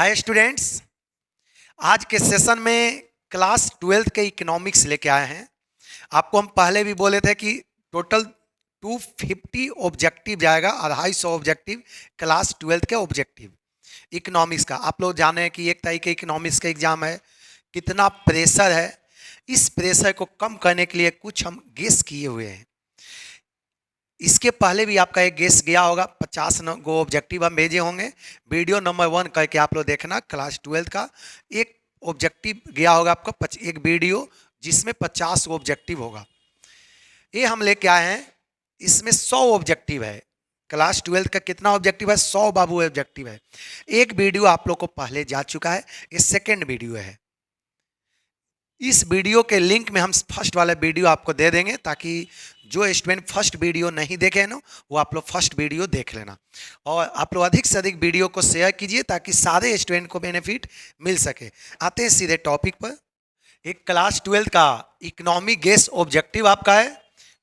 Hi students, आज के session में क्लास 12th के इकोनॉमिक्स लेके आए हैं। आपको हम पहले भी बोले थे कि टोटल 250 ऑब्जेक्टिव जाएगा, 250 ऑब्जेक्टिव क्लास 12th के ऑब्जेक्टिव इकोनॉमिक्स का। आप लोग जाने हैं कि 1 तारीख के इकोनॉमिक्स का एग्जाम है, कितना प्रेशर है। इस प्रेशर को कम करने के लिए कुछ हम गेस किए हुए हैं। इसके पहले भी आपका एक गेस गया होगा, 50 गो ऑब्जेक्टिव हम भेजे होंगे। वीडियो नंबर 1 करके आप लोग देखना, क्लास 12 का एक ऑब्जेक्टिव गया होगा आपका, एक वीडियो जिसमें 50 ऑब्जेक्टिव होगा। ये हम लेके आए हैं, इसमें 100 ऑब्जेक्टिव है। क्लास 12 का कितना ऑब्जेक्टिव है? 100 बाबू ऑब्जेक्टिव है। एक वीडियो आप लोग को पहले जा चुका है, ये सेकेंड वीडियो है। इस वीडियो के लिंक में हम फर्स्ट वाला वीडियो आपको दे देंगे, ताकि जो स्टूडेंट फर्स्ट वीडियो नहीं देखे ना, वो आप लोग फर्स्ट वीडियो देख लेना। और आप लोग अधिक से अधिक वीडियो को शेयर कीजिए ताकि सारे स्टूडेंट को बेनिफिट मिल सके। आते हैं सीधे टॉपिक पर। एक क्लास 12 का इकोनॉमिक गेस ऑब्जेक्टिव आपका है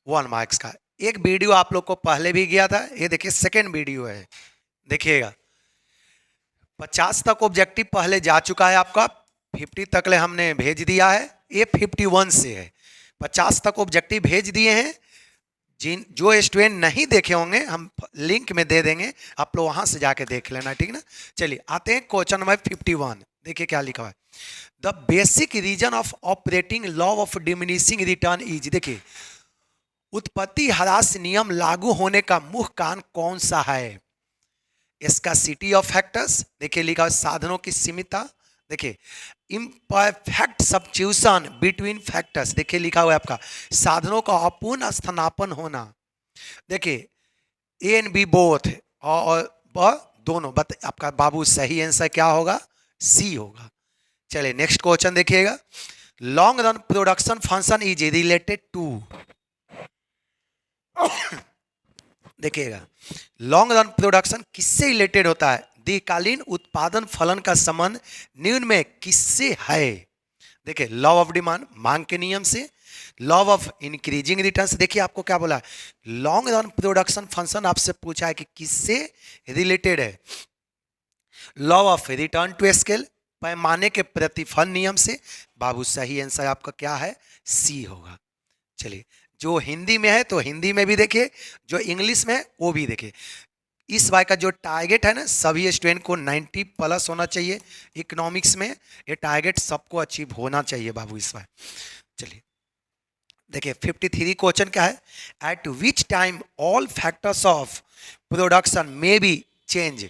1 मार्क्स का। एक वीडियो आप लोग को पहले भी गया था, ये देखिए सेकेंड वीडियो है, देखिएगा। 50 तक ऑब्जेक्टिव पहले जा चुका है आपका, 50 तक ले हमने भेज दिया है। ये 51 से है, 50 तक ऑब्जेक्टिव भेज दिए हैं। जो स्टूडेंट नहीं देखे होंगे हम लिंक में दे देंगे, आप लोग वहां से जाके देख लेना, ठीक ना। चलिए आते हैं क्वेश्चन नंबर 51। देखिए क्या लिखा हुआ है, the basic reason of operating law of diminishing return is. देखिए, उत्पत्ति ह्रास नियम लागू होने का मुख्य कारण कौन सा है? इसका सिटी ऑफ फैक्टर्स, देखिए लिखा है साधनों की सीमितता। देखिए, इम्परफेक्ट सब्स्टिट्यूशन बिटवीन फैक्टर्स, देखिए लिखा हुआ है आपका साधनों का अपूर्ण स्थानापन्न होना। देखिए ए एंड बी बोथ, और दोनों, आपका बाबू सही आंसर क्या होगा? सी होगा। चलिए नेक्स्ट क्वेश्चन देखिएगा, long run production function is related to. देखिएगा, लॉन्ग रन प्रोडक्शन किससे रिलेटेड होता है? दीर्घकालीन उत्पादन फलन का संबंध निम्न में किससे है? देखिए, लॉ ऑफ डिमांड, मांग के नियम से। लॉ ऑफ इंक्रीजिंग रिटर्न्स, देखिए आपको क्या बोला, लॉन्ग रन प्रोडक्शन फंक्शन आपसे पूछा है कि किससे रिलेटेड है। Law of return to scale, पैमाने के प्रतिफल नियम से। बाबू सही आंसर आपका क्या है? सी होगा। चलिए, जो हिंदी में है तो हिंदी में भी देखिए, जो इंग्लिश में है वो भी देखिए। इस बार का जो टारगेट है ना, सभी स्टूडेंट को 90 प्लस होना चाहिए इकोनॉमिक्स में। ये टारगेट सबको अचीव होना चाहिए बाबू इस बार। चलिए देखिए 53 क्वेश्चन क्या है, eight which time all factors of production में बी चेंज।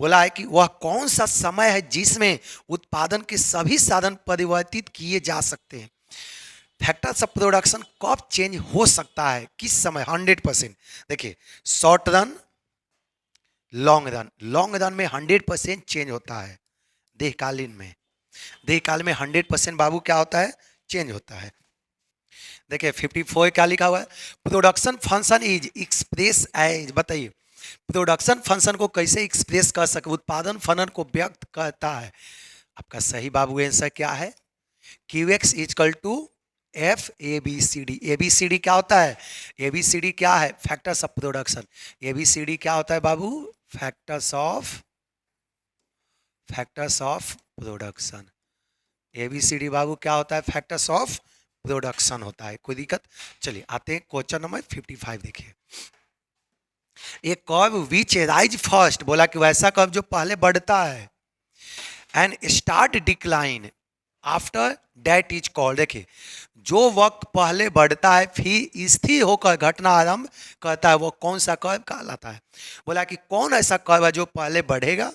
बोला है कि वह कौन सा समय है जिसमें उत्पादन के सभी साधन परिवर्तित किए जा सकते हैं। फैक्टर्स ऑफ प्रोडक्शन कब चेंज हो सकता है, किस समय? 100%। देखिए, short run, long run. Long run में 100% चेंज होता है, दीर्घकालीन में, दीर्घकाल में 100% बाबू क्या होता है? चेंज होता है। देखिए 54 क्या लिखा हुआ है, production function is express as. बताइए, प्रोडक्शन फंक्शन को कैसे एक्सप्रेस कर सके? उत्पादन फलन को व्यक्त करता है। आपका सही बाबू आंसर क्या है? QX equal to F A B C D. A B C D क्या होता है? ए बी सी डी क्या है? Factors of production. A B C D क्या होता है बाबू? Factors of production. A B C D बाबू क्या होता है? फैक्टर्स ऑफ प्रोडक्शन होता है। कोई दिक्कत? चलिए आते हैं क्वेश्चन नंबर 55। देखिए, एक कर्व विच राइज फर्स्ट, बोला कि वैसा कर्व जो पहले बढ़ता है, and start decline after that is called. देखिए, जो वक्त पहले बढ़ता है फिर स्थिर होकर घटना आरंभ करता है, वो कौन सा कर्व कहलाता है? बोला कि कौन ऐसा कर्व है जो पहले बढ़ेगा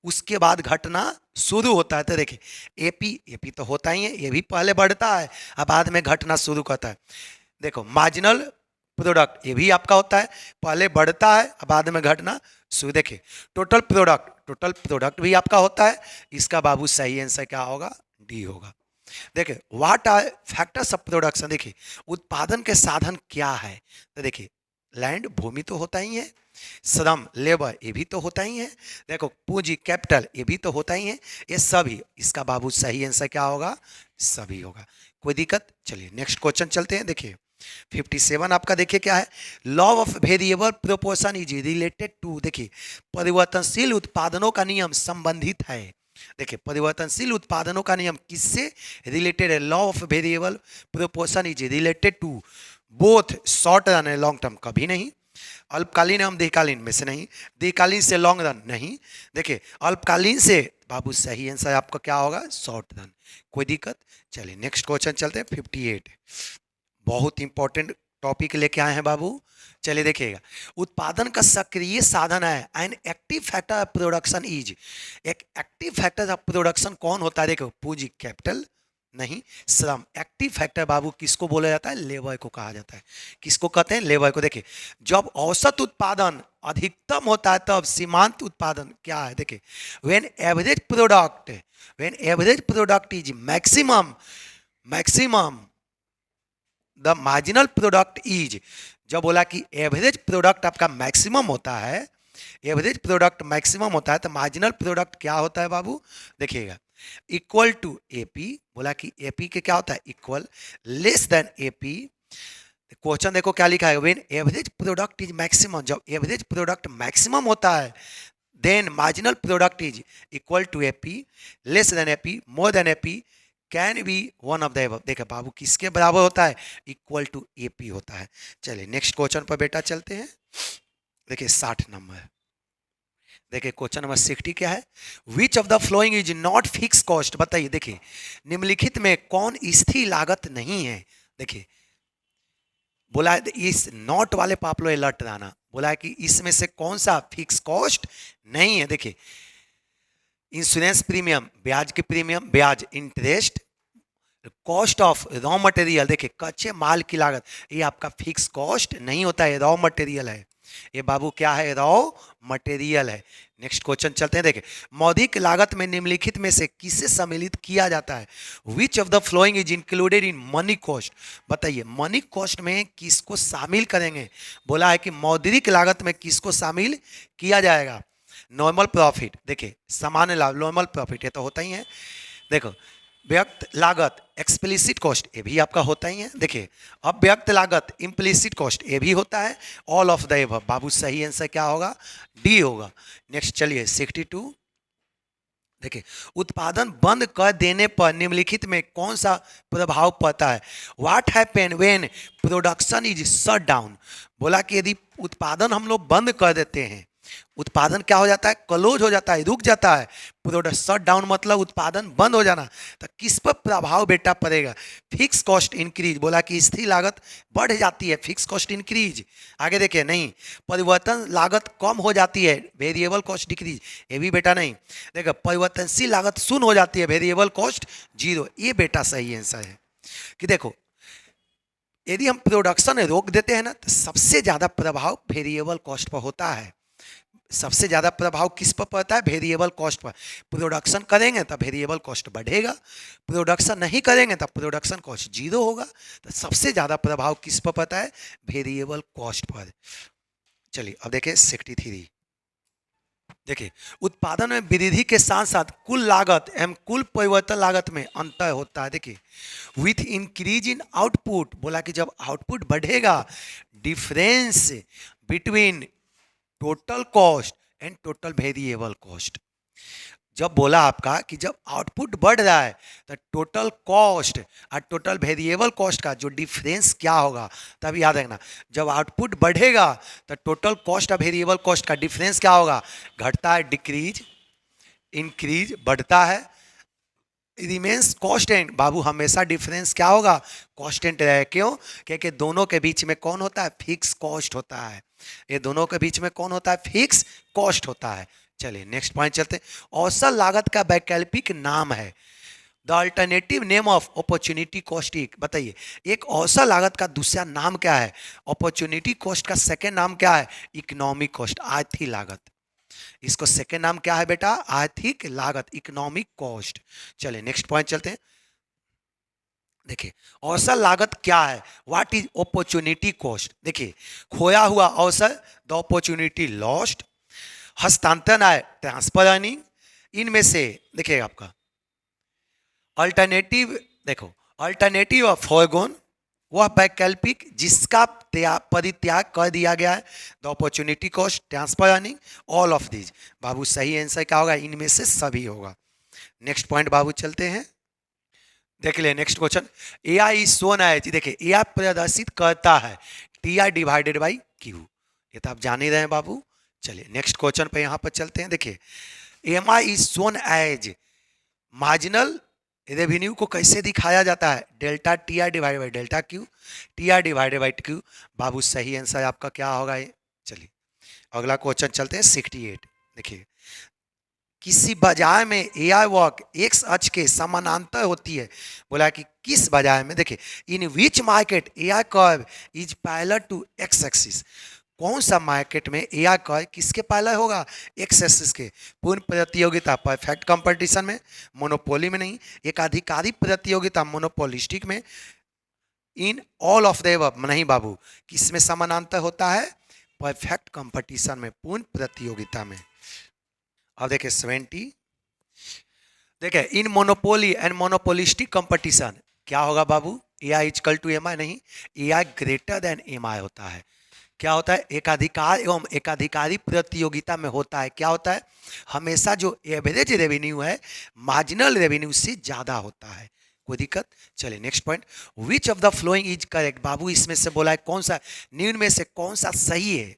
उसके बाद घटना शुरू होता है। तो देखिए, एपी तो होता ही है, ये भी पहले बढ़ता है और बाद में घटना शुरू करता है। देखो, मार्जिनल प्रोडक्ट, ये भी आपका होता है, पहले बढ़ता है और बाद में घटना शुरू। देखिए, टोटल प्रोडक्ट भी आपका होता है। इसका बाबू सही आंसर क्या होगा? डी होगा। देखिए, what are factors of production. देखिए, उत्पादन के साधन क्या है? तो देखिए, लैंड, भूमि तो होता ही है, श्रम, लेबर, ये भी तो होता ही है, देखो पूंजी, कैपिटल, ये भी तो होता ही है, ये सभी। इसका बाबू सही आंसर क्या होगा? सभी होगा। कोई दिक्कत? चलिए नेक्स्ट क्वेश्चन चलते हैं। देखिए, 57 आपका देखिए क्या है, law of variable proportion is related to, देखिए परिवर्तनशील उत्पादनों का नियम संबंधित है। देखिए परिवर्तनशील उत्पादनों का नियम किससे रिलेटेड है, law of variable proportion is related to both short run and long term, कभी नहीं। अल्पकालीन एवं दीर्घकालीन में से नहीं, दीर्घकालीन से लॉन्ग रन नहीं। देखिए अल्पकालीन से बाबू सही आंसर आपका क्या होगा, शॉर्ट रन, कोई दिक्कत। चलिए नेक्स्ट क्वेश्चन चलते हैं 58, बहुत इंपॉर्टेंट टॉपिक लेके आए हैं बाबू। चलिए देखिएगा, उत्पादन का सक्रिय साधन है an active factor of production is, एक एक्टिव फैक्टर ऑफ प्रोडक्शन कौन होता है, देखो पूंजी कैपिटल नहीं, श्रम। एक्टिव फैक्टर बाबू किसको बोला जाता है, लेबर को कहा जाता है। किसको कहते हैं, लेबर को। देखिए जब औसत उत्पादन अधिकतम होता है तब सीमांत उत्पादन क्या है, देखिए when average product is maximum the marginal product is, जब बोला कि एवरेज प्रोडक्ट आपका मैक्सिमम होता है, एवरेज प्रोडक्ट मैक्सिमम होता है तो मार्जिनल प्रोडक्ट क्या होता है बाबू, देखिएगा इक्वल टू एपी, बोला कि एपी के क्या होता है, equal, less than AP. Question देखो क्या लिखा है, when average product is maximum, जब एवरेज प्रोडक्ट मैक्सिमम होता है then marginal product is equal to AP, less than AP, more than AP, can be one of the above. देखिए बाबू किसके बराबर होता है, इक्वल टू एपी होता है। चलिए नेक्स्ट क्वेश्चन पर बेटा चलते हैं। देखिए 60 नंबर, देखिए क्वेश्चन नंबर 60 क्या है, which of the following is not fix cost, बताइए। देखिए निम्नलिखित में कौन स्थिर लागत नहीं है, देखिए बोला है इस नॉट वाले पर आप लोग अलर्ट रहना, बोला है कि इसमें से कौन सा फिक्स कॉस्ट नहीं है। देखिए इंश्योरेंस प्रीमियम, ब्याज के प्रीमियम, ब्याज interest, cost of raw material, देखिए कच्चे माल की लागत, ये आपका फिक्स कॉस्ट नहीं होता है, रॉ मटेरियल है ये बाबू, क्या है, रॉ मटेरियल है। नेक्स्ट क्वेश्चन चलते हैं। देखिए मौद्रिक लागत में निम्नलिखित में से किसे सम्मिलित किया जाता है, which of the following is included in money cost, बताइए मनी कॉस्ट में किसको शामिल करेंगे, बोला है कि मौद्रिक लागत में किसको शामिल किया जाएगा, नॉर्मल प्रॉफिट, देखिए सामान्य लाभ नॉर्मल प्रॉफिट ये तो होता ही है। देखो व्यक्त लागत एक्सप्लिसिट कॉस्ट ये भी आपका होता ही है। देखिए अव्यक्त लागत इम्प्लिसिट कॉस्ट ये भी होता है। ऑल ऑफ द एबव, बाबू सही आंसर क्या होगा, डी होगा। नेक्स्ट चलिए 62, देखिए उत्पादन बंद कर देने पर निम्नलिखित में कौन सा प्रभाव पड़ता है, what happen when production is shut down, बोला कि यदि उत्पादन हम लोग बंद कर देते हैं, उत्पादन क्या हो जाता है, क्लोज हो जाता है, रुक जाता है। प्रोडक्ट शट डाउन मतलब उत्पादन बंद हो जाना, तो किस पर प्रभाव बेटा पड़ेगा, फिक्स कॉस्ट इंक्रीज, बोला कि स्थिर लागत बढ़ जाती है, फिक्स कॉस्ट इंक्रीज। आगे देखिए नहीं, परिवर्तन लागत कम हो जाती है, वेरिएबल कॉस्ट डिक्रीज, ये भी बेटा नहीं। देखो परिवर्तनशील लागत शून्य हो जाती है, वेरिएबल कॉस्ट जीरो, ये बेटा सही आंसर है। कि देखो यदि हम प्रोडक्शन रोक देते हैं ना तो सबसे ज्यादा प्रभाव वेरिएबल कॉस्ट पर होता है, सबसे ज़्यादा प्रभाव किस पर पड़ता है, वेरिएबल कॉस्ट पर। प्रोडक्शन करेंगे तो वेरिएबल कॉस्ट बढ़ेगा, प्रोडक्शन नहीं करेंगे तो प्रोडक्शन कॉस्ट जीरो होगा। तो सबसे ज़्यादा प्रभाव किस पर पड़ता है, वेरिएबल कॉस्ट पर। चलिए अब देखिए 63, देखिए उत्पादन में वृद्धि के साथ साथ कुल लागत एवं कुल परिवर्तन लागत में अंतर होता है। देखिए विथ इंक्रीज इन आउटपुट, बोला कि जब आउटपुट बढ़ेगा difference between total cost and total variable cost, जब बोला आपका कि जब आउटपुट बढ़ रहा है तो टोटल कॉस्ट और टोटल वेरिएबल कॉस्ट का जो डिफरेंस क्या होगा, तब याद रखना जब आउटपुट बढ़ेगा तो टोटल कॉस्ट और वेरिएबल कॉस्ट का डिफरेंस क्या होगा, घटता है, डिक्रीज, इंक्रीज, बढ़ता है, रिमेंस कॉन्स्टेंट, बाबू हमेशा डिफरेंस क्या होगा, कॉन्स्टेंट रहे। क्यों, क्योंकि दोनों के बीच में कौन होता है, फिक्स कॉस्ट होता है, ये दोनों के बीच में कौन होता है, फिक्स कॉस्ट होता है। चलिए नेक्स्ट पॉइंट चलते हैं, औसत लागत का वैकल्पिक नाम है, the alternative name of opportunity cost, बताइए एक औसत लागत का दूसरा नाम क्या है, अपॉर्चुनिटी कॉस्ट का सेकेंड नाम क्या है, इकोनॉमिक कॉस्ट, आर्थिक लागत, इसको सेकेंड नाम क्या है बेटा, आर्थिक लागत, इकोनॉमिक कॉस्ट। चलिए नेक्स्ट पॉइंट चलते हैं। देखिए औसत लागत क्या है, व्हाट इज अपॉर्चुनिटी कॉस्ट, देखिए खोया हुआ अवसर, द अपॉर्चुनिटी लॉस्ट, हस्तांतरण आय, ट्रांसफर अर्निंग, इनमें से देखिएगा आपका अल्टरनेटिव, देखो अल्टरनेटिव ऑफ फॉरगोन, वह वैकल्पिक जिसका परित्याग कर दिया गया है, the opportunity cost, transfer earning, all of these. बाबू सही आंसर क्या होगा? इनमें से सभी होगा। नेक्स्ट पॉइंट बाबू चलते हैं, देख ले next question. A I is shown as, देखिए ए आई प्रदर्शित करता है T I divided by Q, ये तो आप जान ही रहे हैं बाबू। चलिए नेक्स्ट क्वेश्चन पे यहाँ पर चलते हैं। देखिए M I is shown as, marginal revenue को कैसे दिखाया जाता है? Delta T I divided by delta Q, T I divided by Q. बाबू सही आंसर आपका क्या होगा ये? चलिए अगला क्वेश्चन चलते हैं 68। देखिए किसी बाजार में एआई वर्क एक्स अक्ष के समानांतर होती है, बोला कि किस बाजार में? देखिए in which market AI curve is parallel to X axis, कौन सा मार्केट में एआई कर्व किसके पैरेलल होगा? एक्स एक्सिस के। पूर्ण प्रतियोगिता परफेक्ट कंपटीशन में, मोनोपोली में नहीं, एकाधिकारी प्रतियोगिता मोनोपोलिस्टिक में, in all of the above नहीं बाबू, किसमें समानांतर होता है? परफेक्ट कंपटीशन में, पूर्ण प्रतियोगिता में। अब देखिए 70, देखिए इन मोनोपोली एंड मोनोपोलिस्टिक कंपटीशन क्या होगा बाबू? ए आई इक्वल टू एम आई नहीं, ए आई ग्रेटर देन एम आई होता है। क्या होता है? एकाधिकार एवं एकाधिकारी प्रतियोगिता में होता है, क्या होता है? हमेशा जो एवरेज रेवेन्यू है मार्जिनल रेवेन्यू से ज्यादा होता है। कोई दिक्कत? चलिए next point, which of the following is correct. बाबू इसमें से बोला है कौन सा, निम्न में से कौन सा सही है?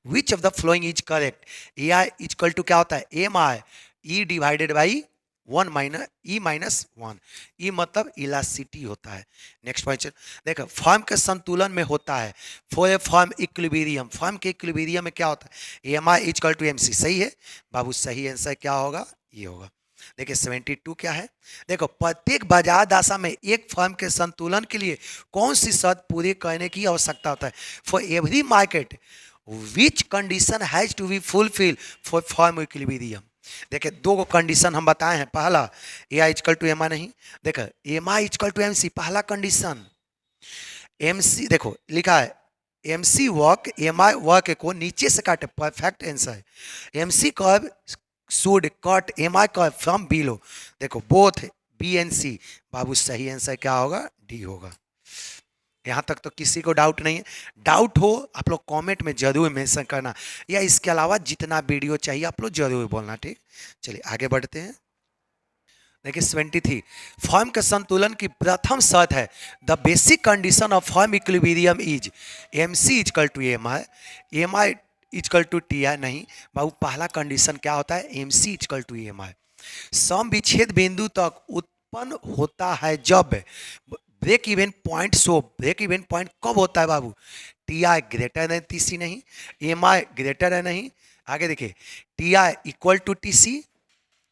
Which of the following is correct? A I equal to क्या होता है? M I E divided by 1 minus E minus 1, E मतलब इलास्टिसिटी होता है। नेक्स्ट पॉइंट देखो, फॉर्म के संतुलन में होता है, for a firm equilibrium, firm के इक्विलिब्रियम में क्या होता है? M I equal to M C. सही है बाबू, सही आंसर क्या होगा? ये होगा। देखिए 72 क्या है? देखो प्रत्येक बाजार दशा में एक फर्म के संतुलन के लिए कौन सी शर्त पूरी करने की आवश्यकता होता है? For every market which condition has to be fulfil for form equilibrium. देखिए दो कंडीशन हम बताए हैं, पहला ए आई इक्वल टू एम आई नहीं, देखो M I equal to M सी पहला कंडीशन, एम सी देखो लिखा है एम सी वर्क एम आई वर्क को नीचे से काटे, perfect answer. M C curve should cut M I curve from below, देखो बोथ बी एंड सी। बाबू सही आंसर क्या होगा? डी होगा। यहाँ तक तो किसी को डाउट नहीं है? डाउट हो आप लोग कमेंट में जरूर मेंशन करना, या इसके अलावा जितना वीडियो चाहिए आप लोग जरूर बोलना, ठीक? चलिए आगे बढ़ते हैं। देखिए 73, फॉर्म के संतुलन की प्रथम शर्त है, the basic condition of form equilibrium is M C equal to M I equal to T I नहीं बाबू, पहला कंडीशन क्या होता है? एम सी इक्वल टू एम आई। सम विच्छेद बिंदु तक उत्पन्न होता है जब break even point, so break even point कब होता है बाबू? T I greater than T C नहीं, एम आई ग्रेटर है नहीं, आगे देखिए T I equal to T C,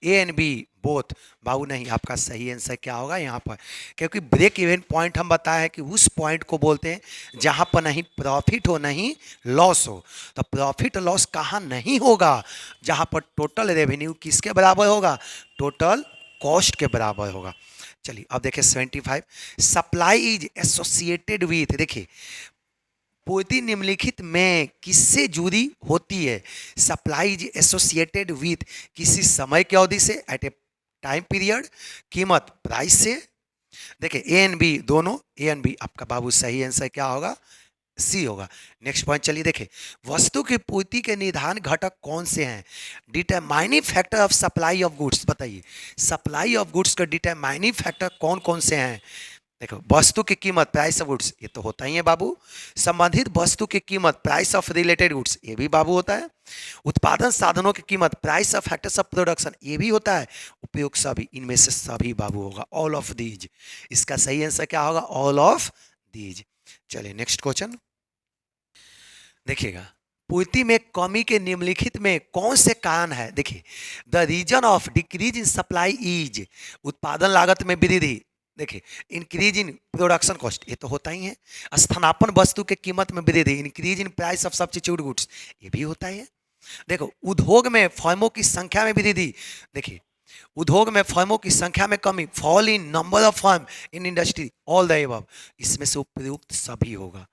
A and B both. बाबू नहीं, आपका सही आंसर क्या होगा यहाँ पर? क्योंकि ब्रेक इवन पॉइंट हम बताए हैं कि उस पॉइंट को बोलते हैं जहाँ पर नहीं प्रॉफिट हो नहीं लॉस हो। तो प्रॉफिट लॉस कहाँ नहीं होगा? जहाँ पर टोटल रेवेन्यू किसके बराबर होगा? टोटल कॉस्ट के बराबर होगा। चलिए अब देखिए 75, सप्लाई इज एसोसिएटेड विथ, देखिए पूर्ति निम्नलिखित में किससे जुड़ी होती है? सप्लाई इज एसोसिएटेड विथ किसी समय की अवधि से, एट ए टाइम पीरियड, कीमत प्राइस से। देखिए ए एंड बी दोनों, ए एंड बी आपका बाबू सही आंसर क्या होगा? सी होगा। नेक्स्ट पॉइंट चलिए देखिए, वस्तु की पूर्ति के निर्धारण घटक कौन से हैं? Determining factor of supply of goods, बताइए सप्लाई ऑफ गुड्स का डिटरमाइनिंग फैक्टर कौन कौन से हैं? देखो वस्तु की कीमत प्राइस ऑफ गुड्स, ये तो होता ही है बाबू। संबंधित वस्तु की कीमत प्राइस ऑफ रिलेटेड गुड्स, ये भी बाबू होता है। उत्पादन साधनों की कीमत price of factors of production, ये भी होता है। उपयोग सभी, इनमें से सभी बाबू होगा, ऑल ऑफ दीज। इसका सही आंसर क्या होगा? All of these. चलिए नेक्स्ट क्वेश्चन देखिएगा, पूर्ति में कमी के निम्नलिखित में कौन से कारण है? देखिए the reason of decrease in supply is, उत्पादन लागत में वृद्धि, देखिए इंक्रीज इन प्रोडक्शन कॉस्ट, ये तो होता ही है। स्थानापन्न वस्तु के कीमत में वृद्धि, increase in price of substitute goods, ये भी होता ही है। देखो उद्योग में फर्मों की संख्या में वृद्धि, देखिए उद्योग में फर्मों की संख्या में कमी, fall in number of firm in industry, all the above. इसमें से उपयुक्त सभी होगा,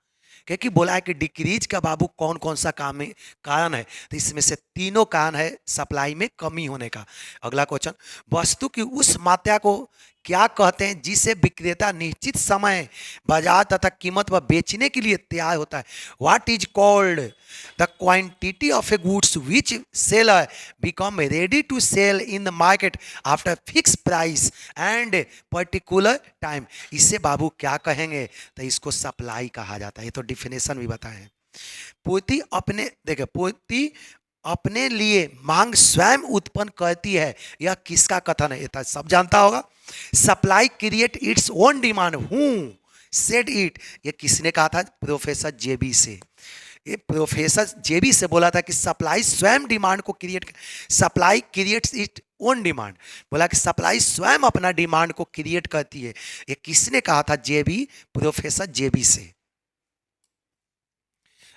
क्योंकि बोला है कि डिक्रीज का बाबू कौन कौन सा काम कारण है, तो इसमें से तीनों कारण है सप्लाई में कमी होने का। अगला क्वेश्चन, वस्तु की उस मात्रा को क्या कहते हैं जिसे विक्रेता निश्चित समय बाजार तथा कीमत पर बेचने के लिए तैयार होता है? What is called the quantity of a goods which seller become ready to sell in the market after fix price and particular time. इसे बाबू क्या कहेंगे? तो इसको सप्लाई कहा जाता है। ये तो डिफिनेशन भी बताएं। पूर्ति अपने देखिए, पूर्ति अपने लिए मांग स्वयं उत्पन्न करती है, यह किसका कथन है? ये तो सब जानता होगा। Supply create its own demand, who said it? ये किसने कहा था? प्रोफेसर जेबी से। ये प्रोफेसर जेबी से बोला था कि सप्लाई स्वयं डिमांड को create, supply creates it own demand. बोला कि सप्लाई स्वयं अपना डिमांड को क्रिएट करती है। ये किसने कहा था? जेबी, प्रोफेसर जेबी से।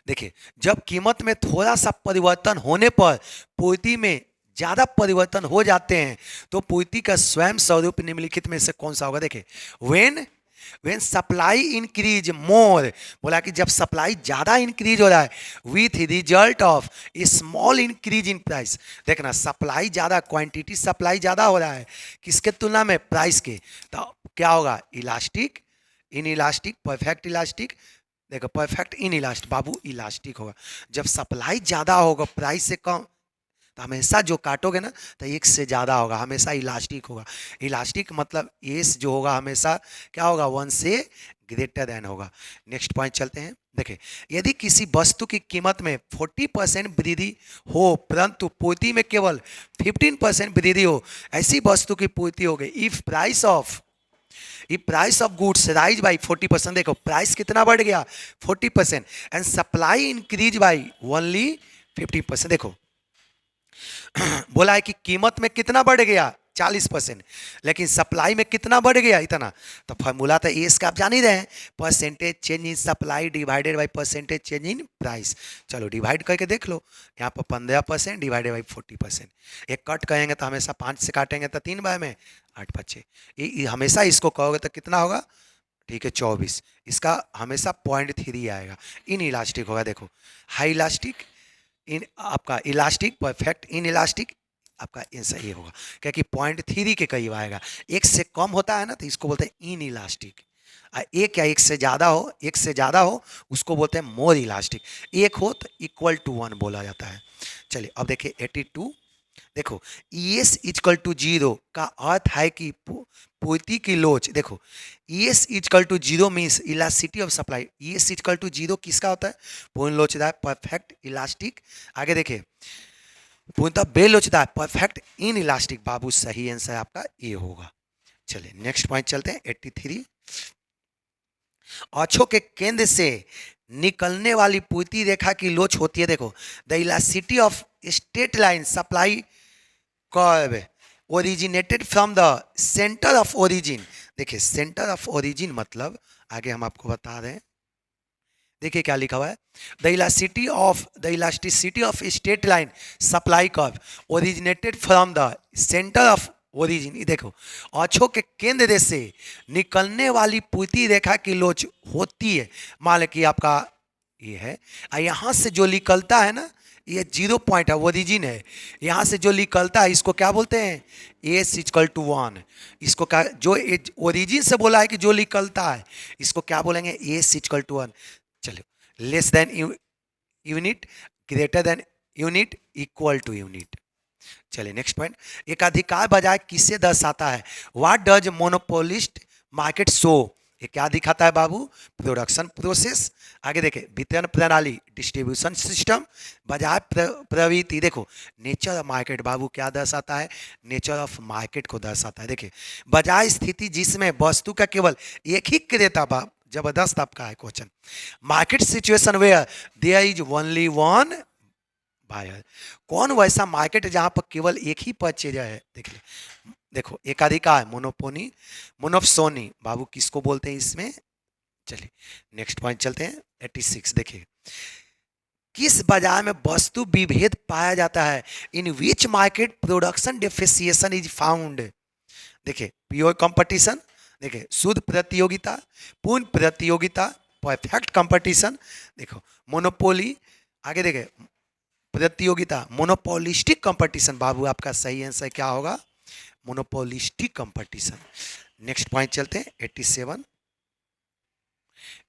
देखिए, जब कीमत में थोड़ा सा परिवर्तन होने पर पूर्ति में ज्यादा परिवर्तन हो जाते हैं तो पूर्ति का स्वयं स्वरूप निम्नलिखित में से कौन सा होगा? देखिए, व्हेन सप्लाई इंक्रीज मोर, बोला कि जब सप्लाई ज्यादा इंक्रीज हो रहा है with result of A small increase in price. देखना, सप्लाई ज्यादा, क्वांटिटी सप्लाई ज्यादा हो रहा है किसके तुलना में? प्राइस के। तो क्या होगा? Elastic, inelastic, perfect elastic. देखो, परफेक्ट इन इलास्टिक बाबू, इलास्टिक होगा। जब सप्लाई ज्यादा होगा प्राइस से कम, तो हमेशा जो काटोगे ना तो एक से ज्यादा होगा, हमेशा इलास्टिक होगा। इलास्टिक मतलब एस जो होगा हमेशा क्या होगा? 1 से ग्रेटर देन होगा। नेक्स्ट पॉइंट चलते हैं। देखिए, यदि किसी वस्तु की कीमत में 40% वृद्धि हो परंतु पूर्ति में केवल 15% वृद्धि हो, ऐसी वस्तु की पूर्ति हो गई। If price of goods rise by 40%, देखो प्राइस कितना बढ़ गया? 40%, and supply increase by only 50%। देखो बोला है कि कीमत में कितना बढ़ गया? 40%, लेकिन सप्लाई में कितना बढ़ गया? इतना। तो फॉर्मूला तो एस का आप जान ही रहे हैं, percentage change in supply divided by percentage change in price. चलो डिवाइड करके देख लो, यहाँ पर 15% डिवाइडेड बाई 40%। एक कट कहेंगे तो हमेशा 5 से काटेंगे तो 3 बाय में 8 5, ये हमेशा इसको कहोगे तो कितना होगा? ठीक है 24। इसका हमेशा 0.3 आएगा। इन इलास्टिक होगा। देखो, हाई इलास्टिक, इन आपका इलास्टिक, परफेक्ट इन इलास्टिक, आपका आंसर ये होगा क्योंकि 0.3 के करीब आएगा। एक से कम होता है ना तो इसको बोलते हैं इन इलास्टिक। एक या एक से ज़्यादा हो उसको बोलते हैं मोर इलास्टिक। एक हो तो इक्वल टू 1 बोला जाता है। चलिए अब देखिए 82। देखो, ES इक्वल टू 0 का अर्थ है कि पूर्ति की लोच। देखो, ES equal to 0 means elasticity of supply. ES equal to 0 किसका होता है? पूर्ण लोचदार, परफेक्ट इलास्टिक। आगे देखिए, पूर्णतः बेलोचदार, परफेक्ट इन इलास्टिक। बाबू सही आंसर आपका ए होगा। चलिए नेक्स्ट पॉइंट चलते हैं 83। अक्षों के केंद्र से निकलने वाली पूर्ति रेखा की लोच होती है। देखो, the elasticity of straight line supply curve originated from the centre of origin. देखिए, सेंटर ऑफ ओरिजिन मतलब आगे हम आपको बता रहे हैं। देखिए क्या लिखा हुआ है, the elasticity of straight line supply curve originated from the centre of origin. देखो, अक्षों के केंद्र से निकलने वाली पूर्ति रेखा की लोच होती है। मान लो कि आपका ये है, यहाँ से जो निकलता है ना, ये 0 पॉइंट है, ओरिजिन है। यहाँ से जो निकलता है इसको क्या बोलते हैं? S equal to 1। इसको क्या, जो ओरिजिन से बोला है कि जो निकलता है इसको क्या बोलेंगे? S equal to 1। चलो, less than unit, greater than unit, equal to unit. चलिए नेक्स्ट पॉइंट, एकाधिकार बाजार किसे दर्शाता है? What does monopolist market show? ये क्या दिखाता है बाबू? Production process. आगे देखें, वितरण प्रणाली, डिस्ट्रीब्यूशन सिस्टम, बाजार प्रवृत्ति। देखो, नेचर ऑफ मार्केट बाबू क्या दर्शाता है? नेचर ऑफ मार्केट को दर्शाता है। देखिए, बाजार स्थिति जिसमें वस्तु का केवल एक ही क्रेता, जबरदस्त आपका है question. Market situation where there is only one buyer. कौन वैसा मार्केट है जहां पर केवल एक ही परचेजर है? देख ले, देखो, एकाधिकार, मोनोप्सोनी बाबू किसको बोलते हैं इसमें? चलिए नेक्स्ट पॉइंट चलते हैं 86। देखिए, किस बाजार में वस्तु विभेद पाया जाता है? In which market production differentiation is found? देखिए, प्योर कंपटीशन, देखिए शुद्ध प्रतियोगिता, पूर्ण प्रतियोगिता, परफेक्ट कंपटीशन। देखो, मोनोपोली। आगे देखे, प्रतियोगिता, मोनोपोलिस्टिक कंपटीशन। बाबू आपका सही आंसर क्या होगा? Monopolistic competition. नेक्स्ट पॉइंट चलते हैं 87।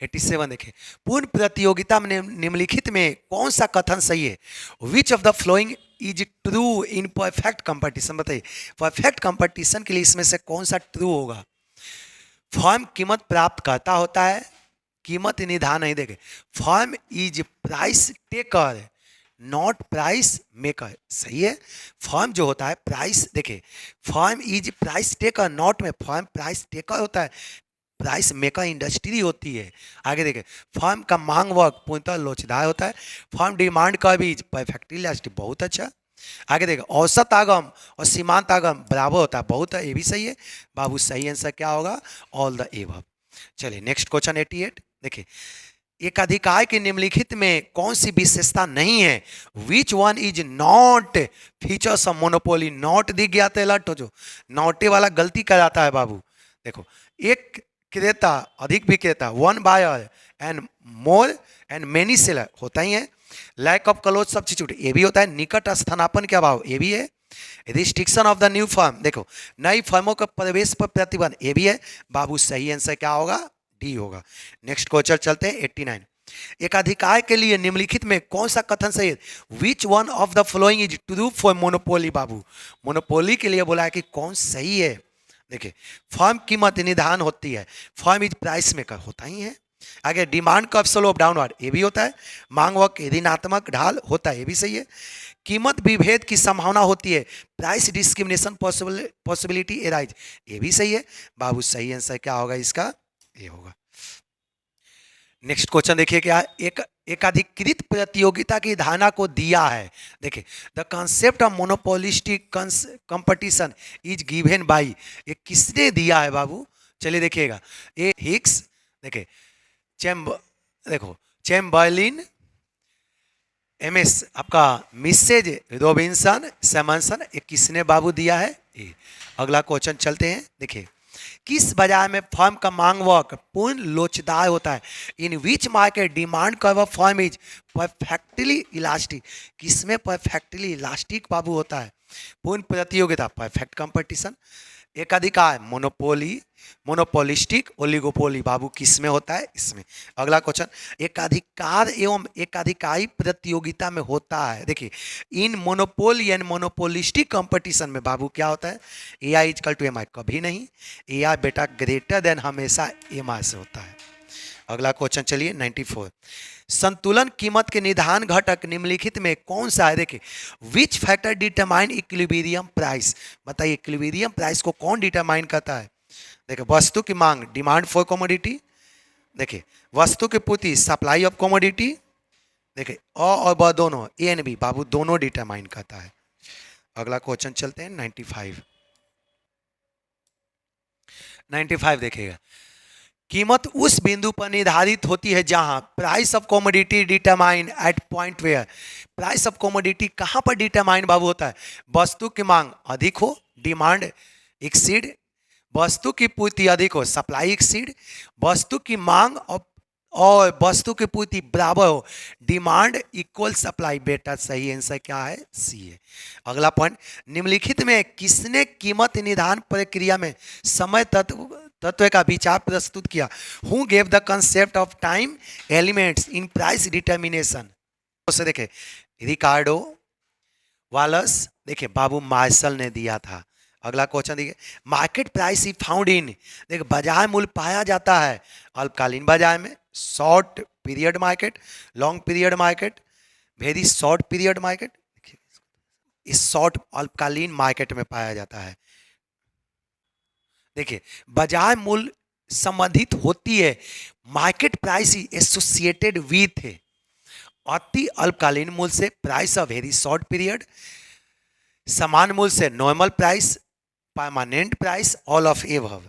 87 देखें, पूर्ण प्रतियोगिता में निम्नलिखित में कौन सा कथन सही है? Which of the following is true in perfect competition? बताइए, परफेक्ट कंपटीशन के लिए इसमें से कौन सा ट्रू होगा? फर्म कीमत प्राप्त करता होता है, कीमत निर्धारण नहीं देखे। Firm is price taker not price maker, सही है। फर्म जो होता है प्राइस, देखे, firm is price taker not में, फर्म प्राइस टेकर होता है, प्राइस मेकर इंडस्ट्री होती है। आगे देखें, फर्म का मांग वर्ग पूर्णतः लोचदार होता है। फर्म डिमांड का भी परफेक्टली इलास्टिक, बहुत अच्छा। आगे देखें, औसत आगम और सीमांत आगम बराबर होता है, बहुत है, ये भी सही है बाबू। सही आंसर क्या होगा? All the above. चलिए नेक्स्ट क्वेश्चन 88 देखिए, एक अधिकार के निम्नलिखित में कौन सी विशेषता नहीं है? Which one is not features of monopoly? Not दिख गया तो अलर्ट हो, जो नॉटे वाला गलती कर जाता है बाबू। देखो, एक क्रेता अधिक विक्रेता, one buyer and more and many seller होता ही है। लैक ऑफ क्लोज सब्स्टिट्यूट, ये भी होता है। निकट स्थानापन के अभाव, ये भी है। Restriction of the new firm, देखो नई फर्मों का प्रवेश पर प्रतिबंध, ये भी है बाबू। सही आंसर क्या होगा? डी होगा। नेक्स्ट क्वेश्चन चलते हैं 89। एक अधिकार के लिए निम्नलिखित में कौन सा कथन सही है? Which one of the following is true for monopoly? Babu monopoly के लिए बोला है कि कौन सही है। देखिए, फर्म कीमत निर्धारण होती है, फर्म इज प्राइस मेकर होता ही है। आगे डिमांड का स्लोप डाउनवर्ड, ये भी होता है। मांग वक ऋणात्मक ढाल होता है, ये भी सही है। कीमत विभेद की संभावना होती है, प्राइस डिस्क्रिमिनेशन पॉसिबिलिटी एराइज, ये भी सही है बाबू। सही आंसर क्या होगा इसका? ये होगा। नेक्स्ट क्वेश्चन देखिए क्या, एक अधिकृत प्रतियोगिता की धारणा को दिया है। देखिए, the concept of monopolistic competition is given by, ये किसने दिया है बाबू? चलिए देखिएगा, ए हिक्स, देखिए देखो चैम्बर्लिन, एमएस आपका मिसेज रॉबिन्सन, सैमसन, ये किसने बाबू दिया है? ए। अगला क्वेश्चन चलते हैं, देखिए, किस बाजार में फर्म का मांग वर्ग पूर्ण लोचदार होता है? In which market demand curve firm is perfectly elastic, किसमें परफेक्टली इलास्टिक बाबू होता है? पूर्ण प्रतियोगिता, परफेक्ट कंपटीशन। एकाधिकार, मोनोपोली, मोनोपोलिस्टिक, ओलिगोपोली बाबू किसमें होता है? इसमें। अगला क्वेश्चन, एकाधिकार एवं एकाधिकारी प्रतियोगिता में होता है। देखिए, इन मोनोपोली एंड मोनोपोलिस्टिक कंपटीशन में बाबू क्या होता है? ए आई इजकल टू एम आई, कभी नहीं। ए आई बेटा ग्रेटर देन हमेशा एम आई से होता है। अगला क्वेश्चन चलिए 94। संतुलन कीमत के निर्धारण घटक निम्नलिखित में कौन सा है? देखिए, which factor determine equilibrium price? बताइए, इक्विलिब्रियम प्राइस को कौन डिटरमाइन करता है? देखिए, वस्तु की मांग, डिमांड फॉर कमोडिटी। देखिए, वस्तु की पूर्ति, सप्लाई ऑफ कमोडिटी। देखिए, और ब दोनों, ए एंड बी बाबू दोनों डिटरमाइन करता है। अगला क्वेश्चन चलते हैं 95। 95 देखिएगा, कीमत उस बिंदु पर निर्धारित होती है जहां price of commodity determine at point where, price of commodity कहां पर डिटरमाइन बाबू होता है? वस्तु की मांग अधिक हो, डिमांड एक्सीड, वस्तु की पूर्ति अधिक हो, सप्लाई एक्सीड, वस्तु की मांग और वस्तु की पूर्ति बराबर हो, डिमांड इक्वल सप्लाई। बेटा सही आंसर क्या है? सी है। अगला पॉइंट, निम्नलिखित में किसने कीमत निर्धारण प्रक्रिया में समय तत्व का विचार प्रस्तुत किया? Who gave the concept of time elements in price determination? उसे देखे, रिकार्डो, वालस, देखे बाबू मार्शल ने दिया था। अगला क्वेश्चन देखिए, market price is found in, देखिए बाजार मूल्य पाया जाता है अल्पकालीन बाजार में, short period market, long period market, very short period market. इस शॉर्ट अल्पकालीन मार्केट में पाया जाता है। देखिए, बाजार मूल्य संबंधित होती है, market price is associated with अति अल्पकालीन मूल्य से, price of very short period, समान मूल्य से normal price, permanent price, all of above.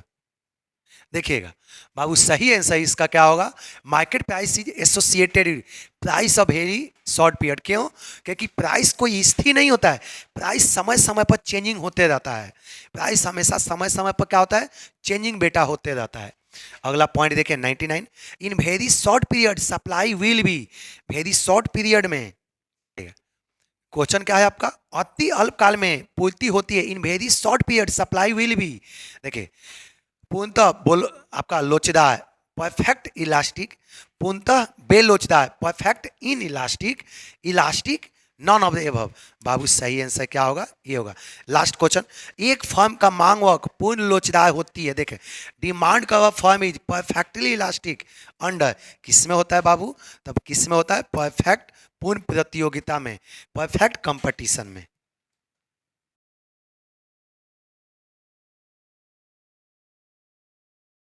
देखिएगा बाबू, सही आंसर इसका क्या होगा? Market price is associated price of very short period. क्यों? क्योंकि प्राइस कोई स्थिर नहीं होता है, प्राइस समय समय पर चेंजिंग होते रहता है। प्राइस हमेशा समय समय पर क्या होता है? चेंजिंग बेटा होते रहता है। अगला पॉइंट देखिए 99। In very short period supply will be, very short period में क्वेश्चन क्या है आपका? अति अल्पकाल में पूर्ति होती है। In very short period supply will be, देखिए पूर्णतः बोल आपका लोचदार, परफेक्ट इलास्टिक, पूर्णतः बेलोचदार, perfect inelastic, elastic none of the above. बाबू सही आंसर क्या होगा? ये होगा। लास्ट क्वेश्चन, एक फर्म का मांग वर्क पूर्ण लोचदार होती है, देखें डिमांड का firm is perfectly elastic under, किस में होता है बाबू? तब किस में होता है? परफेक्ट पूर्ण प्रतियोगिता में, परफेक्ट कंपटीशन में।